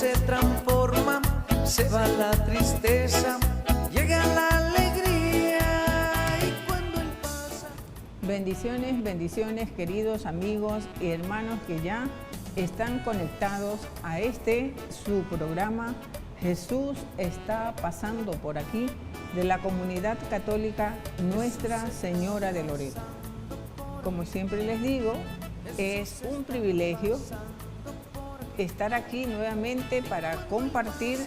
se transforma, se va la tristeza, llega la alegría y cuando Él pasa. Bendiciones, bendiciones, queridos amigos y hermanos que ya están conectados a su programa Jesús está pasando por aquí, de la comunidad católica Nuestra Señora de Loreto. Como siempre les digo, es un privilegio estar aquí nuevamente para compartir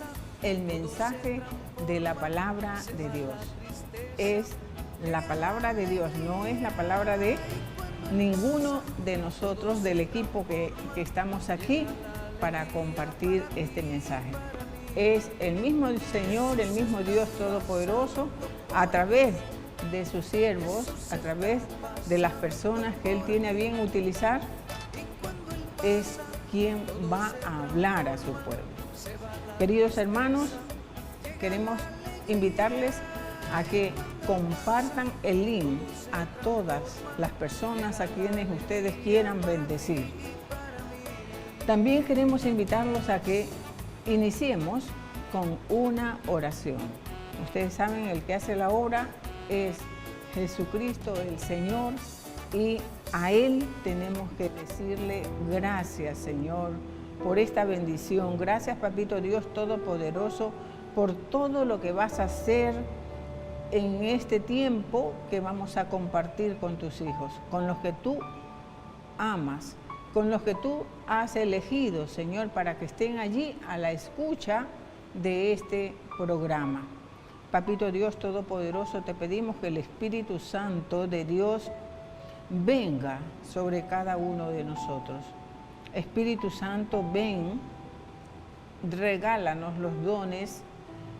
el mensaje de la palabra de Dios. Es la palabra de Dios, no es la palabra de ninguno de nosotros del equipo que estamos aquí para compartir este mensaje. Es el mismo Señor, el mismo Dios Todopoderoso, a través de sus siervos, a través de las personas que Él tiene a bien utilizar, es quien va a hablar a su pueblo. Queridos hermanos, queremos invitarles a que compartan el link a todas las personas a quienes ustedes quieran bendecir. También queremos invitarlos a que iniciemos con una oración. Ustedes saben, el que hace la obra es Jesucristo, el Señor, y a Él tenemos que decirle gracias, Señor, por esta bendición. Gracias, Papito Dios Todopoderoso, por todo lo que vas a hacer en este tiempo que vamos a compartir con tus hijos, con los que tú amas, con los que tú has elegido, Señor, para que estén allí a la escucha de este programa. Papito Dios Todopoderoso, te pedimos que el Espíritu Santo de Dios venga sobre cada uno de nosotros. Espíritu Santo, ven, regálanos los dones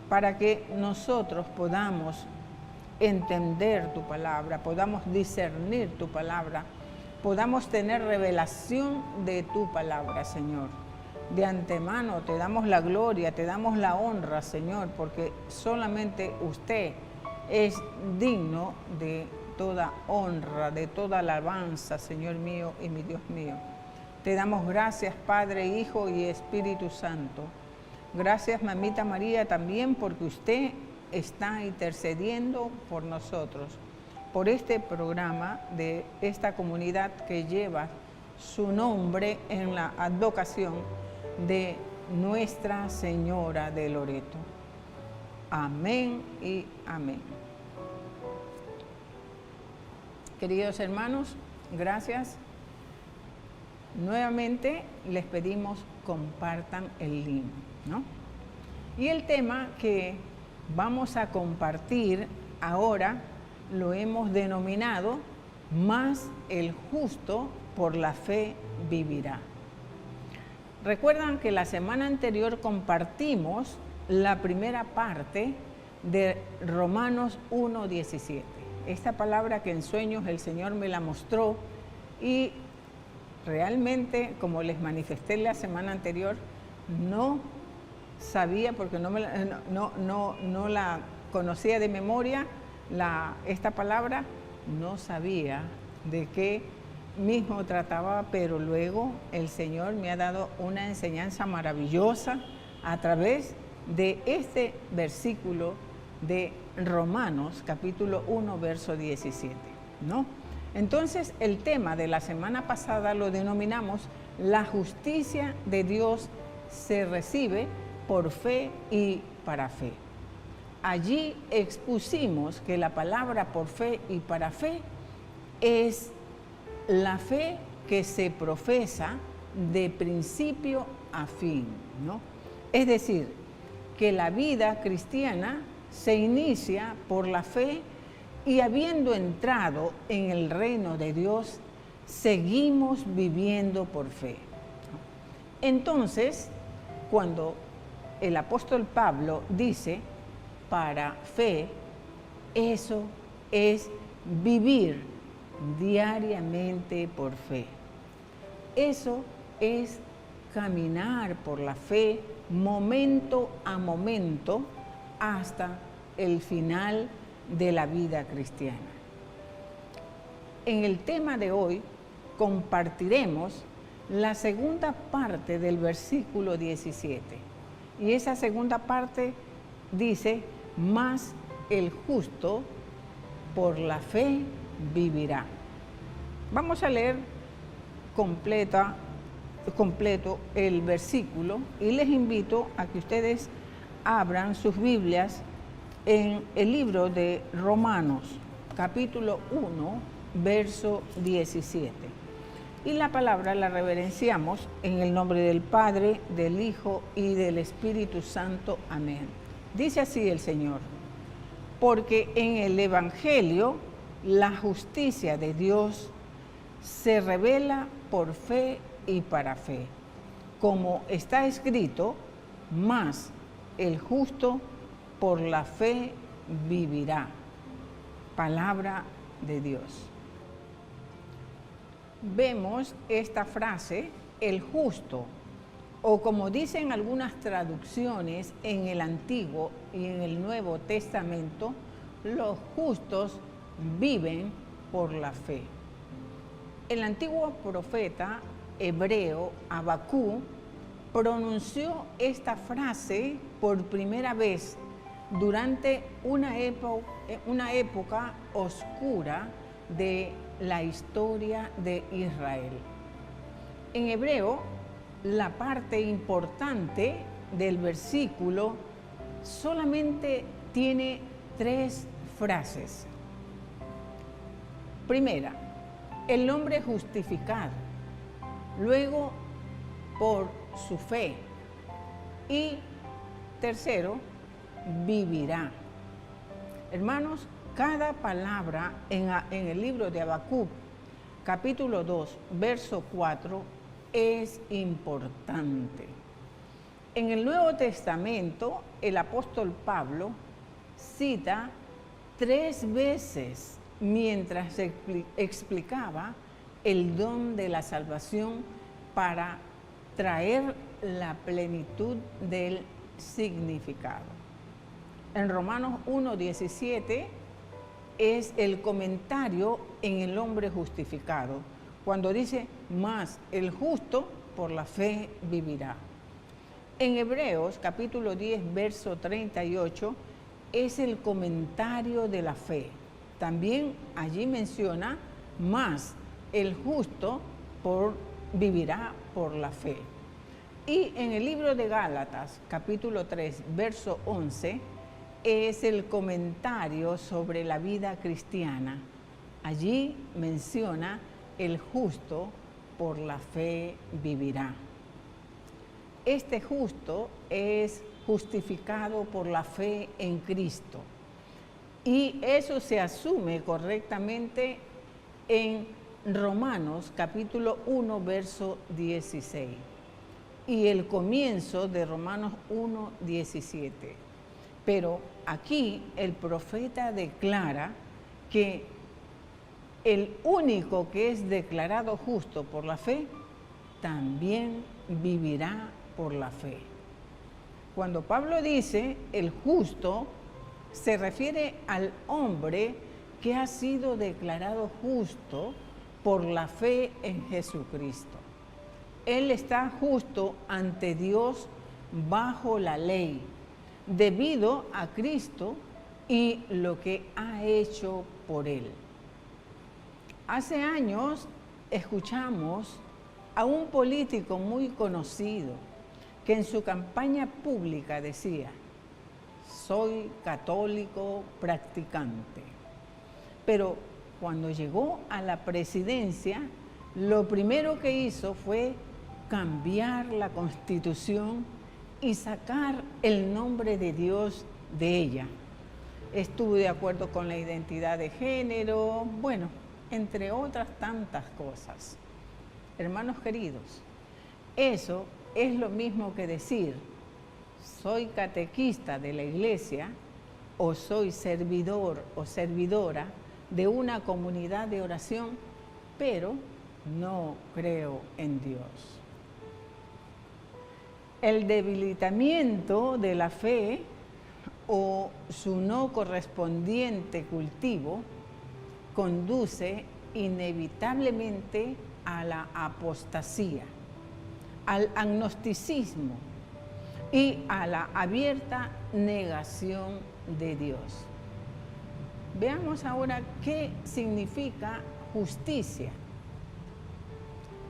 para que nosotros podamos entender tu palabra, podamos discernir tu palabra, podamos tener revelación de tu palabra, Señor. De antemano te damos la gloria, te damos la honra, Señor, porque solamente usted es digno de toda honra, de toda alabanza, Señor mío y mi Dios mío. Te damos gracias, Padre, Hijo y Espíritu Santo. Gracias, Mamita María, también porque usted está intercediendo por nosotros, por este programa de esta comunidad que lleva su nombre en la advocación de Nuestra Señora de Loreto. Amén y amén. Queridos hermanos, gracias. Nuevamente les pedimos compartan el link, ¿no? Y el tema que vamos a compartir ahora lo hemos denominado "Mas el justo por la fe vivirá". Recuerdan que la semana anterior compartimos la primera parte de Romanos 1:17. Esta palabra que en sueños el Señor me la mostró y realmente, como les manifesté la semana anterior, no sabía, porque no la conocía de memoria, esta palabra, no sabía de qué mismo trataba, pero luego el Señor me ha dado una enseñanza maravillosa a través de este versículo de Romanos, capítulo 1, verso 17, ¿no? Entonces, el tema de la semana pasada lo denominamos "La justicia de Dios se recibe por fe y para fe". Allí expusimos que la palabra por fe y para fe es la fe que se profesa de principio a fin, ¿no? Es decir, que la vida cristiana se inicia por la fe y habiendo entrado en el reino de Dios, seguimos viviendo por fe. Entonces, cuando el apóstol Pablo dice para fe, eso es vivir diariamente por fe. Eso es caminar por la fe momento a momento hasta el final de la vida cristiana. En el tema de hoy compartiremos la segunda parte del versículo 17. Y esa segunda parte dice, mas el justo por la fe vivirá. Vamos a leer completo el versículo y les invito a que ustedes abran sus Biblias en el libro de Romanos, capítulo 1, verso 17. Y la palabra la reverenciamos en el nombre del Padre, del Hijo y del Espíritu Santo. Amén. Dice así el Señor: porque en el Evangelio la justicia de Dios se revela por fe y para fe, como está escrito, mas el justo por la fe vivirá. Palabra de Dios. Vemos esta frase, el justo, o como dicen algunas traducciones en el Antiguo y en el Nuevo Testamento, los justos viven por la fe. El antiguo profeta hebreo Habacuc pronunció esta frase por primera vez durante una época oscura de la historia de Israel. En hebreo, la parte importante del versículo solamente tiene 3 frases. Primera, el hombre justificado. Luego, por su fe. Y tercero, vivirá. Hermanos, cada palabra en el libro de Habacuc, capítulo 2, verso 4, es importante. En el Nuevo Testamento, el apóstol Pablo cita 3 veces mientras explicaba el don de la salvación para traer la plenitud del significado. En Romanos 1:17 es el comentario en el hombre justificado, cuando dice, mas el justo por la fe vivirá. En Hebreos capítulo 10, verso 38, es el comentario de la fe. También allí menciona, mas el justo vivirá por la fe. Y en el libro de Gálatas, capítulo 3, verso 11, es el comentario sobre la vida cristiana. Allí menciona, el justo por la fe vivirá. Este justo es justificado por la fe en Cristo. Y eso se asume correctamente en Romanos capítulo 1, verso 16. Y el comienzo de Romanos 1, 17. Pero aquí el profeta declara que el único que es declarado justo por la fe, también vivirá por la fe. Cuando Pablo dice el justo, se refiere al hombre que ha sido declarado justo por la fe en Jesucristo. Él está justo ante Dios bajo la ley, debido a Cristo y lo que ha hecho por Él. Hace años escuchamos a un político muy conocido que en su campaña pública decía, soy católico practicante. Pero cuando llegó a la presidencia, lo primero que hizo fue cambiar la Constitución y sacar el nombre de Dios de ella. Estuvo de acuerdo con la identidad de género, bueno, entre otras tantas cosas. Hermanos queridos, eso es lo mismo que decir, soy catequista de la iglesia o soy servidor o servidora de una comunidad de oración, pero no creo en Dios. El debilitamiento de la fe o su no correspondiente cultivo conduce inevitablemente a la apostasía. al agnosticismo y a la abierta negación de Dios. Veamos ahora qué significa justicia.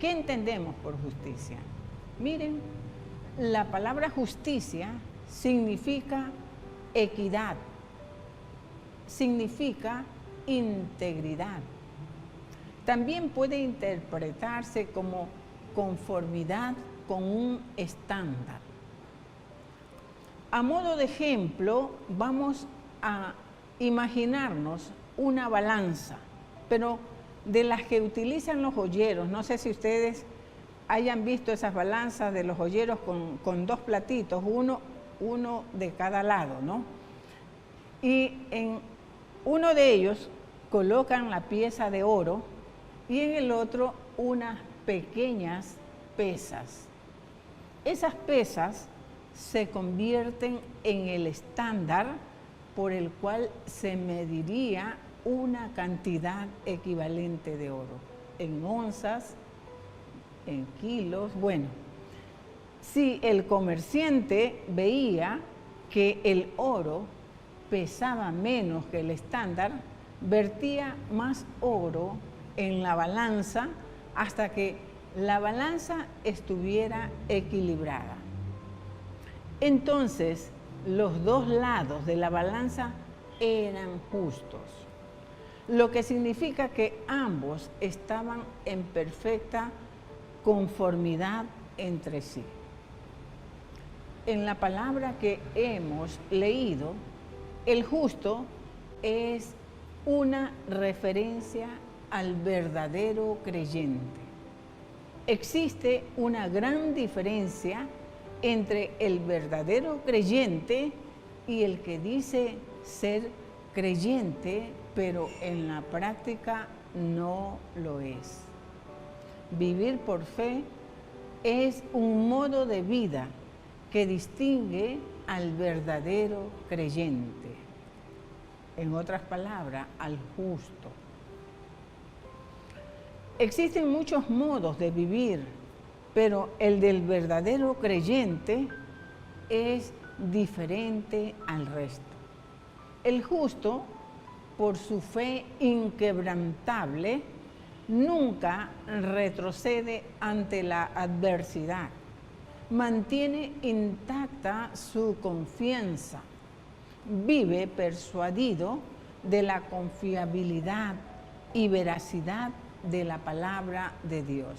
¿Qué entendemos por justicia? Miren, la palabra justicia significa equidad, significa integridad. También puede interpretarse como conformidad con un estándar. A modo de ejemplo, vamos a imaginarnos una balanza, pero de las que utilizan los joyeros. No sé si ustedes hayan visto esas balanzas de los joyeros con dos platitos, uno de cada lado, ¿no? Y en uno de ellos colocan la pieza de oro y en el otro unas pequeñas pesas. Esas pesas se convierten en el estándar por el cual se mediría una cantidad equivalente de oro, en onzas, en kilos. Bueno, si el comerciante veía que el oro pesaba menos que el estándar, vertía más oro en la balanza hasta que la balanza estuviera equilibrada. Entonces, los dos lados de la balanza eran justos, lo que significa que ambos estaban en perfecta conformidad entre sí. En la palabra que hemos leído, el justo es una referencia al verdadero creyente. Existe una gran diferencia entre el verdadero creyente y el que dice ser creyente, pero en la práctica no lo es. Vivir por fe es un modo de vida que distingue al verdadero creyente. En otras palabras, al justo. Existen muchos modos de vivir, pero el del verdadero creyente es diferente al resto. El justo, por su fe inquebrantable, nunca retrocede ante la adversidad. Mantiene intacta su confianza. Vive persuadido de la confiabilidad y veracidad de la palabra de Dios.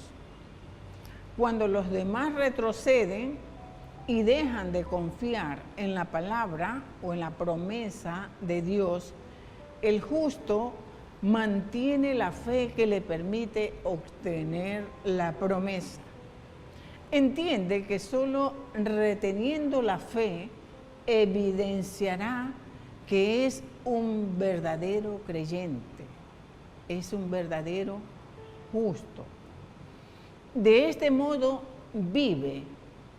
Cuando los demás retroceden y dejan de confiar en la palabra o en la promesa de Dios, el justo mantiene la fe que le permite obtener la promesa. Entiende que solo reteniendo la fe evidenciará que es un verdadero creyente, es un verdadero justo. De este modo vive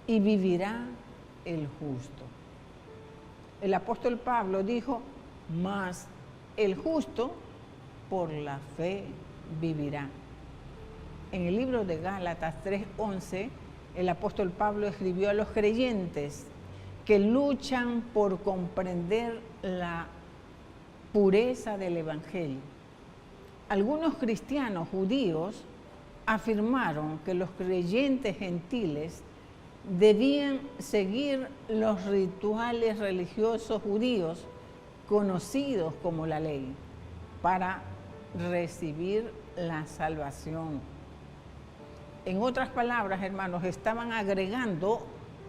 y vivirá el justo. El apóstol Pablo dijo, mas el justo por la fe vivirá. En el libro de Gálatas 3:11, el apóstol Pablo escribió a los creyentes que luchan por comprender la pureza del Evangelio. Algunos cristianos judíos afirmaron que los creyentes gentiles debían seguir los rituales religiosos judíos conocidos como la ley para recibir la salvación. En otras palabras, hermanos, estaban agregando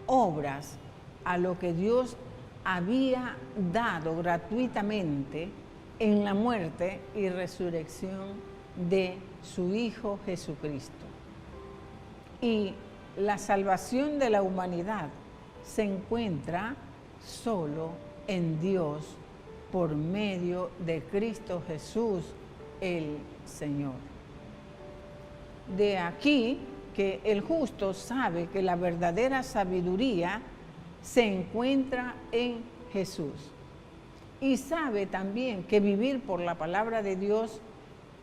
obras a lo que Dios había dado gratuitamente en la muerte y resurrección de su Hijo Jesucristo. Y la salvación de la humanidad se encuentra solo en Dios por medio de Cristo Jesús, el Señor. De aquí que el justo sabe que la verdadera sabiduría se encuentra en Jesús. Y sabe también que vivir por la palabra de Dios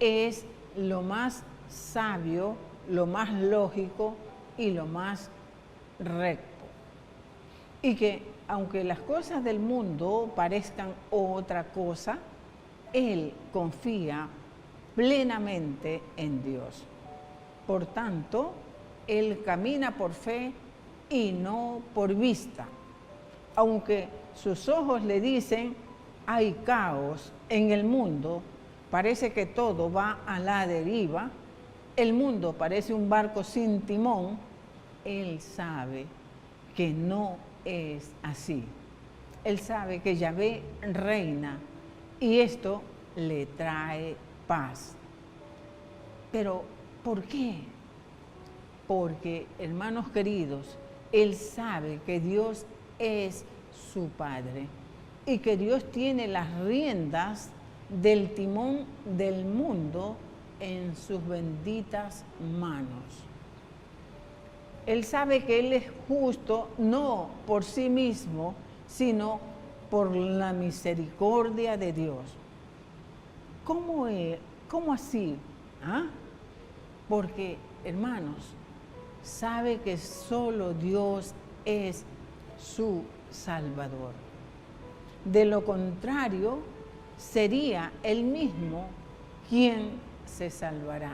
es lo más sabio, lo más lógico y lo más recto. Y que aunque las cosas del mundo parezcan otra cosa, él confía plenamente en Dios. Por tanto, él camina por fe y no por vista. Aunque sus ojos le dicen, hay caos en el mundo, parece que todo va a la deriva, el mundo parece un barco sin timón, él sabe que no es así. Él sabe que Yahvé reina y esto le trae paz. Pero, ¿por qué? Porque, hermanos queridos, él sabe que Dios es su Padre y que Dios tiene las riendas del timón del mundo en sus benditas manos. Él sabe que Él es justo no por sí mismo, sino por la misericordia de Dios. ¿Cómo así? ¿Ah? Porque, hermanos, sabe que solo Dios es su Salvador. De lo contrario, sería Él mismo quien se salvará.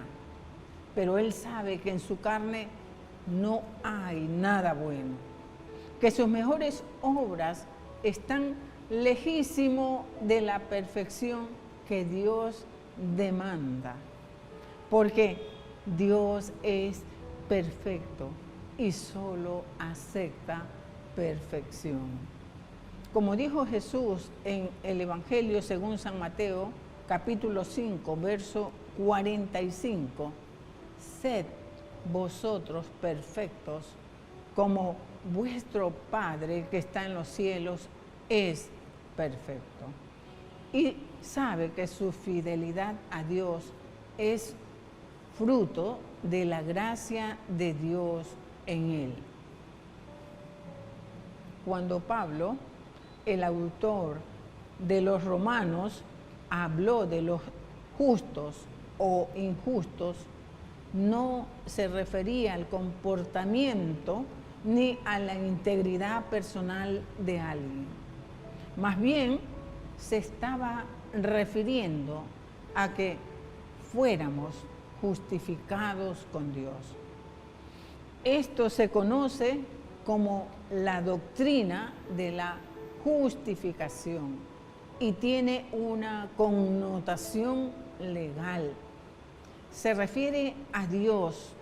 Pero Él sabe que en su carne no hay nada bueno, que sus mejores obras están lejísimo de la perfección que Dios demanda, porque Dios es perfecto y solo acepta perfección. Como dijo Jesús en el Evangelio según San Mateo, capítulo 5, verso 45, sed vosotros perfectos, como vuestro Padre que está en los cielos es perfecto. Y sabe que su fidelidad a Dios es fruto de la gracia de Dios en él. Cuando Pablo, el autor de los Romanos, habló de los justos o injustos, no se refería al comportamiento ni a la integridad personal de alguien. Más bien, se estaba refiriendo a que fuéramos justificados con Dios. Esto se conoce como la doctrina de la justificación y tiene una connotación legal. Se refiere a Dios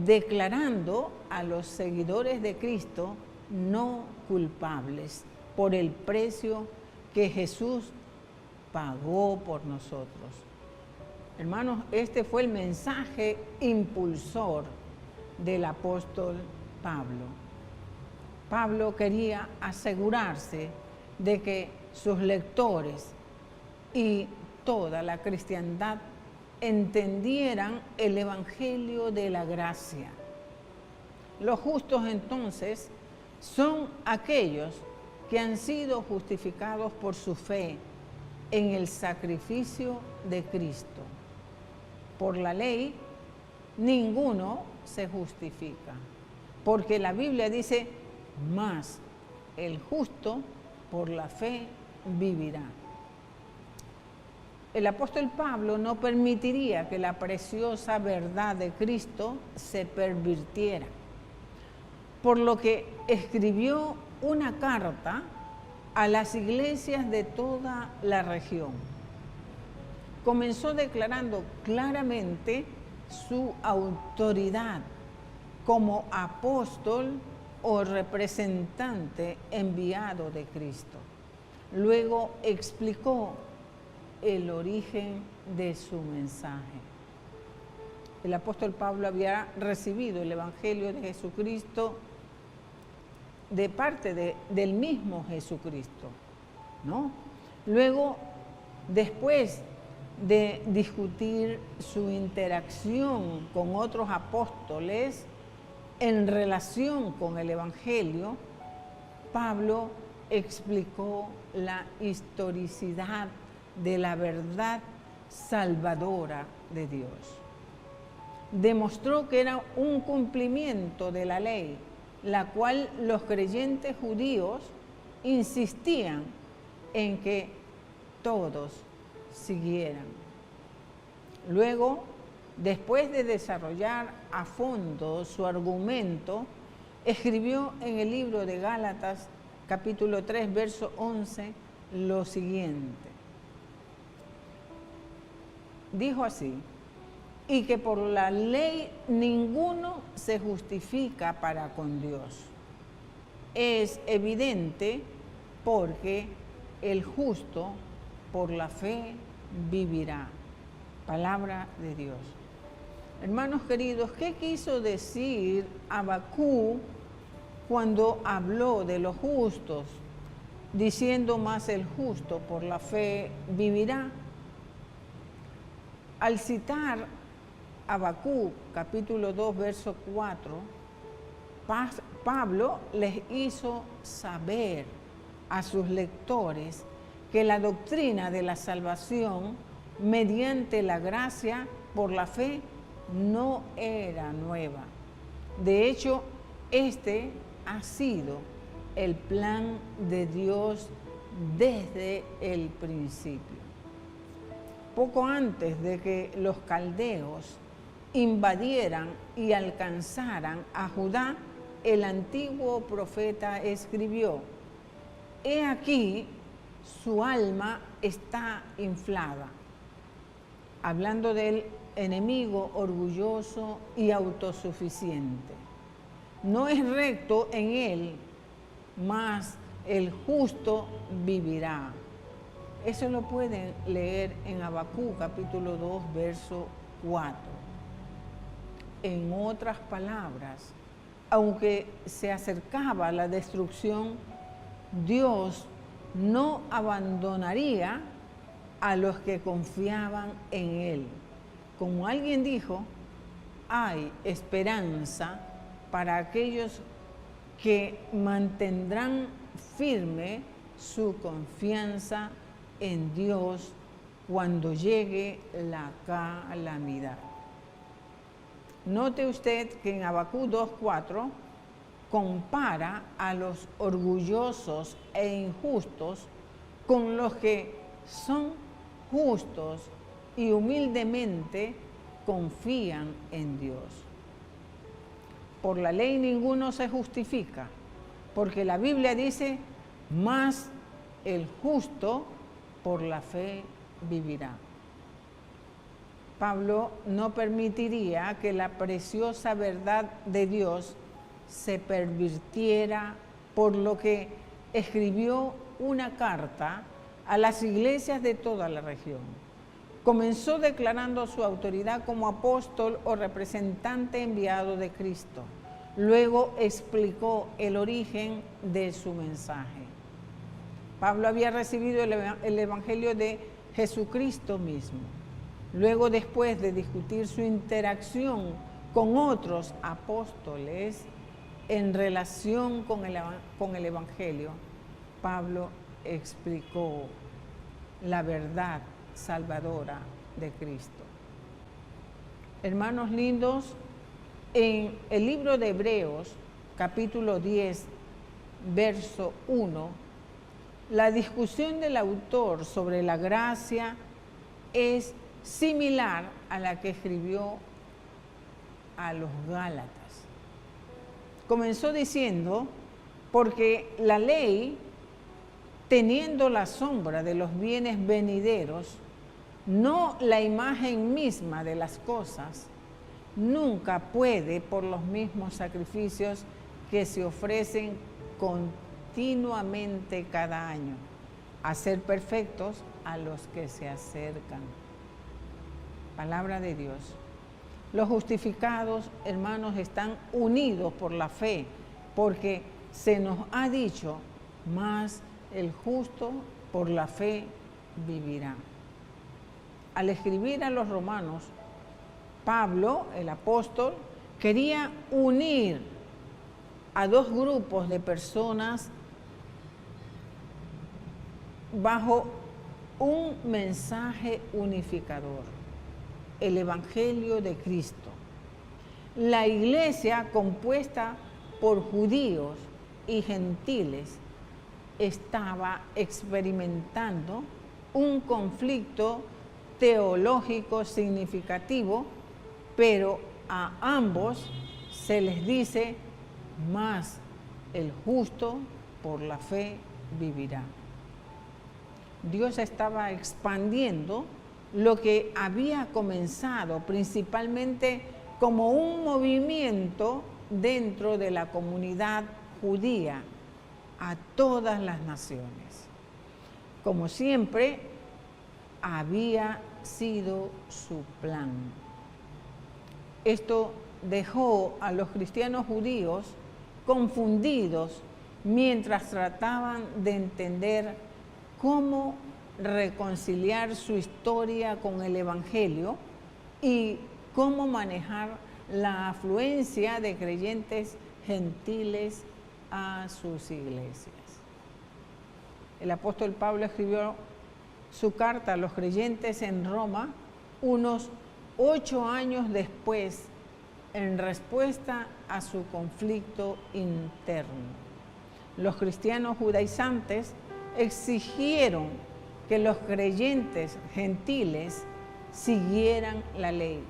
declarando a los seguidores de Cristo no culpables por el precio que Jesús pagó por nosotros. Hermanos, este fue el mensaje impulsor del apóstol Pablo. Pablo quería asegurarse de que sus lectores y toda la cristiandad entendieran el evangelio de la gracia. Los justos entonces son aquellos que han sido justificados por su fe en el sacrificio de Cristo. Por la ley, ninguno se justifica, porque la Biblia dice, mas el justo por la fe vivirá. El apóstol Pablo no permitiría que la preciosa verdad de Cristo se pervirtiera, por lo que escribió una carta a las iglesias de toda la región. Comenzó declarando claramente su autoridad como apóstol o representante enviado de Cristo. Luego explicó el origen de su mensaje. El apóstol Pablo había recibido el Evangelio de Jesucristo de parte del mismo Jesucristo, ¿no? Luego, después de discutir su interacción con otros apóstoles en relación con el Evangelio, Pablo explicó la historicidad de la verdad salvadora de Dios. Demostró que era un cumplimiento de la ley la cual los creyentes judíos insistían en que todos siguieran. Luego, después de desarrollar a fondo su argumento, escribió en el libro de Gálatas, capítulo 3, verso 11, lo siguiente. Dijo así: y que por la ley ninguno se justifica para con Dios. Es evidente porque el justo por la fe vivirá. Palabra de Dios. Hermanos queridos, ¿qué quiso decir Habacuc cuando habló de los justos, diciendo más el justo por la fe vivirá? Al citar Habacuc, capítulo 2, verso 4, Pablo les hizo saber a sus lectores que la doctrina de la salvación mediante la gracia por la fe no era nueva. De hecho, este ha sido el plan de Dios desde el principio. Poco antes de que los caldeos invadieran y alcanzaran a Judá, el antiguo profeta escribió: he aquí, su alma está inflada, hablando del enemigo orgulloso y autosuficiente. No es recto en él, mas el justo vivirá. Eso lo pueden leer en Habacuc, capítulo 2, verso 4. En otras palabras, aunque se acercaba la destrucción, Dios no abandonaría a los que confiaban en Él. Como alguien dijo, hay esperanza para aquellos que mantendrán firme su confianza en Dios cuando llegue la calamidad. Note usted que en Habacuc 2:4 compara a los orgullosos e injustos con los que son justos y humildemente confían en Dios. Por la ley ninguno se justifica, porque la Biblia dice: mas el justo por la fe vivirá. Pablo no permitiría que la preciosa verdad de Dios se pervirtiera, por lo que escribió una carta a las iglesias de toda la región. Comenzó declarando su autoridad como apóstol o representante enviado de Cristo. Luego explicó el origen de su mensaje. Pablo había recibido el evangelio de Jesucristo mismo. Luego, después de discutir su interacción con otros apóstoles en relación con el evangelio, Pablo explicó la verdad salvadora de Cristo. Hermanos lindos, en el libro de Hebreos, capítulo 10, verso 1, la discusión del autor sobre la gracia es similar a la que escribió a los Gálatas. Comenzó diciendo: porque la ley, teniendo la sombra de los bienes venideros, no la imagen misma de las cosas, nunca puede, por los mismos sacrificios que se ofrecen continuamente cada año, hacer perfectos a los que se acercan. Palabra de Dios. Los justificados, hermanos, están unidos por la fe, porque se nos ha dicho: mas el justo por la fe vivirá. Al escribir a los romanos, Pablo, el apóstol, quería unir a dos grupos de personas bajo un mensaje unificador: el Evangelio de Cristo. La iglesia, compuesta por judíos y gentiles estaba experimentando un conflicto teológico significativo, pero a ambos se les dice: mas el justo por la fe vivirá. Dios estaba expandiendo lo que había comenzado principalmente como un movimiento dentro de la comunidad judía a todas las naciones. Como siempre, había sido su plan. Esto dejó a los cristianos judíos confundidos mientras trataban de entender cómo reconciliar su historia con el Evangelio y cómo manejar la afluencia de creyentes gentiles a sus iglesias. El apóstol Pablo escribió su carta a los creyentes en Roma unos 8 años después, en respuesta a su conflicto interno. Los cristianos judaizantes exigieron que los creyentes gentiles siguieran la ley,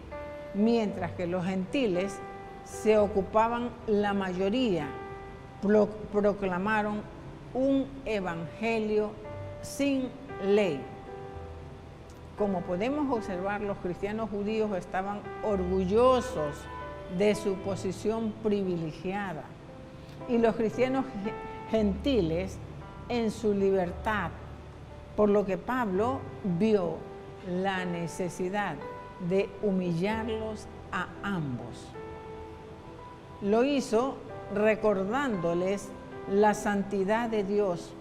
mientras que los gentiles se ocupaban la mayoría, proclamaron un evangelio sin ley. Como podemos observar, los cristianos judíos estaban orgullosos de su posición privilegiada y los cristianos gentiles en su libertad, por lo que Pablo vio la necesidad de humillarlos a ambos. Lo hizo recordándoles la santidad de Dios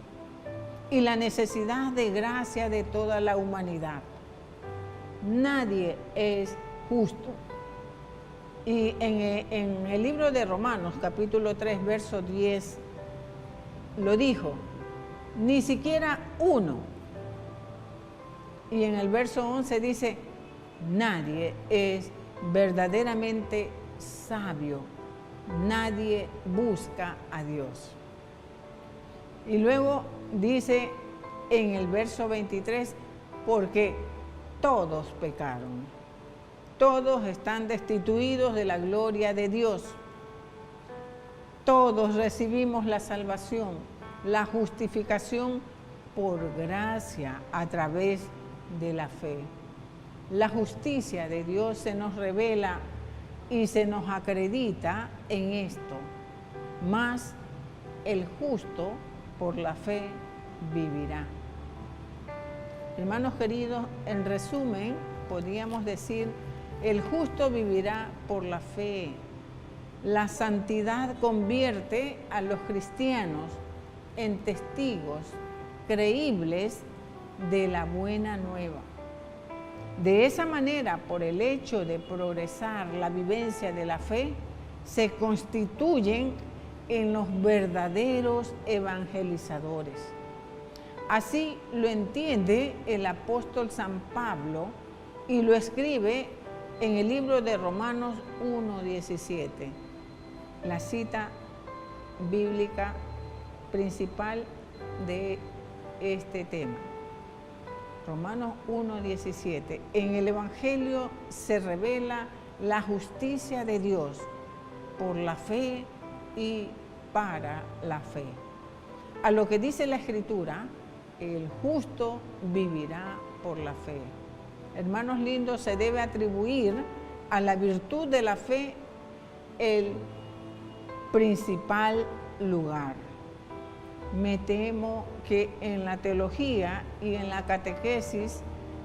y la necesidad de gracia de toda la humanidad. Nadie es justo. Y en el libro de Romanos, capítulo 3, verso 10, lo dijo: ni siquiera uno. Y en el verso 11 dice: nadie es verdaderamente sabio, nadie busca a Dios. Y luego dice en el verso 23: porque todos pecaron, todos están destituidos de la gloria de Dios, todos recibimos la salvación, la justificación por gracia a través de la fe. La justicia de Dios se nos revela y se nos acredita en esto: mas el justo por la fe vivirá. Hermanos queridos, en resumen, podríamos decir: el justo vivirá por la fe. La santidad convierte a los cristianos en testigos creíbles de la buena nueva. De esa manera, por el hecho de progresar la vivencia de la fe, se constituyen en los verdaderos evangelizadores. Así lo entiende el apóstol San Pablo y lo escribe en el libro de Romanos 1:17, la cita bíblica principal de este tema. Romanos 1:17. En el Evangelio se revela la justicia de Dios por la fe y para la fe. A lo que dice la Escritura: el justo vivirá por la fe. Hermanos lindos, se debe atribuir a la virtud de la fe el principal lugar. Me temo que en la teología y en la catequesis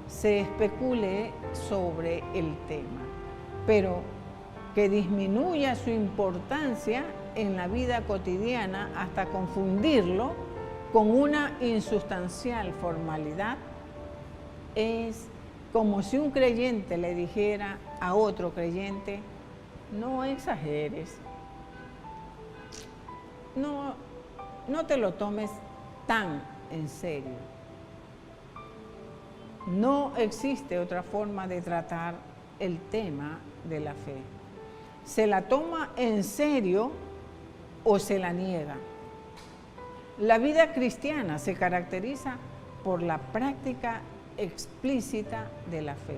se especule sobre el tema, pero que disminuya su importancia en la vida cotidiana hasta confundirlo con una insustancial formalidad es como si un creyente le dijera a otro creyente: no exageres, no te lo tomes tan en serio. No existe otra forma de tratar el tema de la fe. Se la toma en serio o se la niega. La vida cristiana se caracteriza por la práctica explícita de la fe.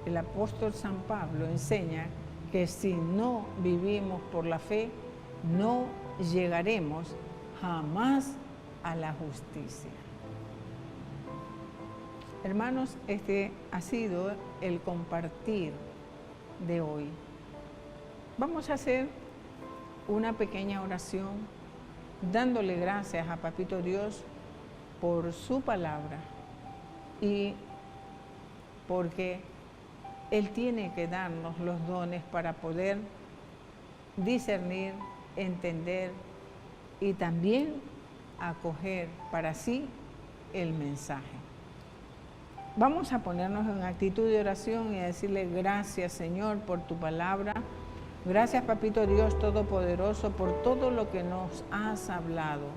El apóstol San Pablo enseña que si no vivimos por la fe, no llegaremos jamás a la justicia. Hermanos, este ha sido el compartir de hoy. Vamos a hacer una pequeña oración dándole gracias a Papito Dios por su palabra y porque Él tiene que darnos los dones para poder discernir, entender y también acoger para sí el mensaje. Vamos a ponernos en actitud de oración y a decirle gracias, Señor, por tu palabra. Gracias, Papito Dios Todopoderoso, por todo lo que nos has hablado.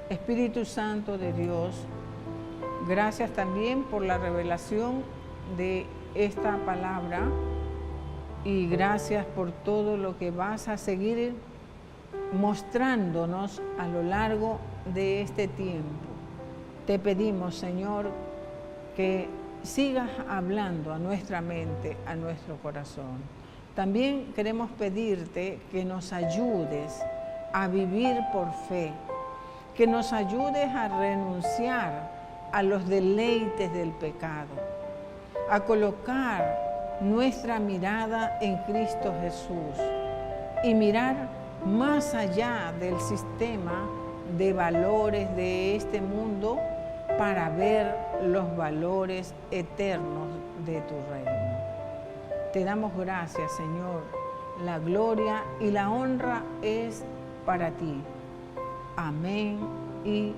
Espíritu Santo de Dios, gracias también por la revelación de esta palabra y gracias por todo lo que vas a seguir mostrándonos a lo largo de este tiempo. Te pedimos, Señor, que sigas hablando a nuestra mente, a nuestro corazón. También queremos pedirte que nos ayudes a vivir por fe, que nos ayudes a renunciar a los deleites del pecado, a colocar nuestra mirada en Cristo Jesús y mirar más allá del sistema de valores de este mundo para ver los valores eternos de tu reino. Te damos gracias, Señor. La gloria y la honra es para ti. Amén y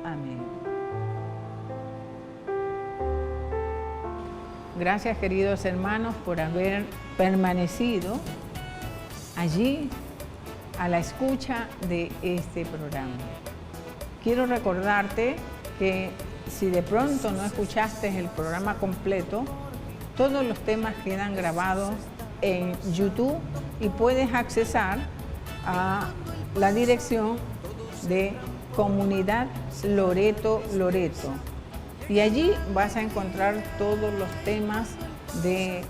amén. Gracias, queridos hermanos, por haber permanecido allí a la escucha de este programa. Quiero recordarte que si de pronto no escuchaste el programa completo, todos los temas quedan grabados en YouTube y puedes accesar a la dirección de Comunidad Loreto. Y allí vas a encontrar todos los temas de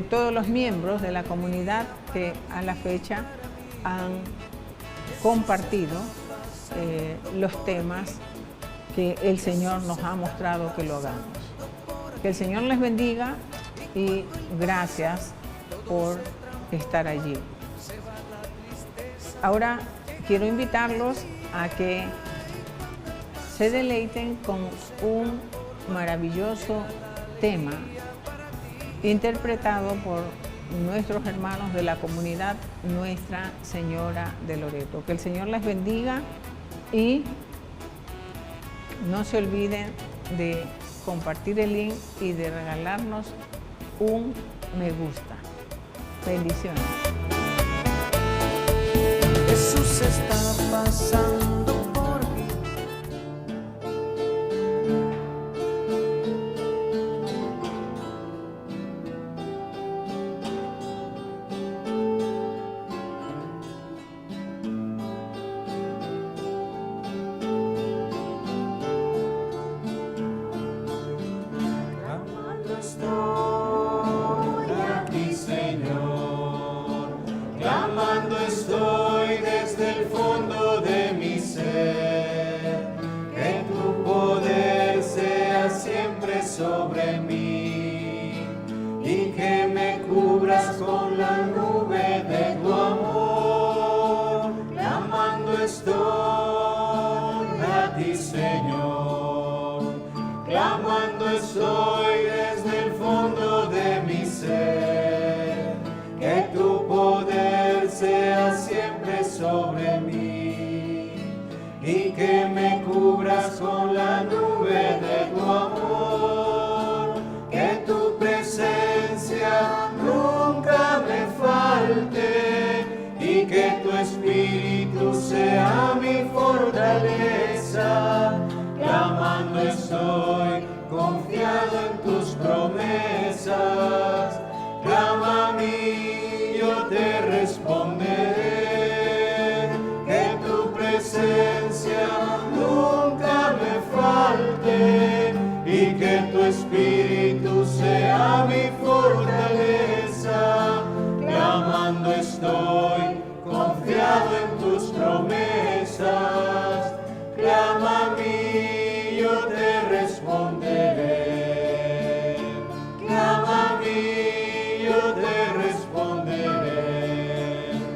todos los miembros de la comunidad que a la fecha han compartido los temas que el Señor nos ha mostrado que lo hagamos. Que el Señor les bendiga y gracias por estar allí. Ahora quiero invitarlos a que se deleiten con un maravilloso tema interpretado por nuestros hermanos de la comunidad Nuestra Señora de Loreto. Que el Señor les bendiga y no se olviden de compartir el link y de regalarnos un me gusta. Bendiciones. Jesús está pasando por mí. Clamando estoy aquí, Señor. Clamando estoy desde el fondo de mi ser, que tu poder sea siempre sobre mí y que me cubras con la nube de tu amor. Clamando estoy a ti, Señor. Clamando estoy desde el fondo de mi ser, que tu poder sea siempre sobre mí y que me cubras con la nube de tu amor. Que tu presencia nunca me falte y que tu espíritu sea mi fortaleza. Clamando estoy, confiado en tus promesas. Clama a mí, yo te respondo. hoy, confiado en tus promesas.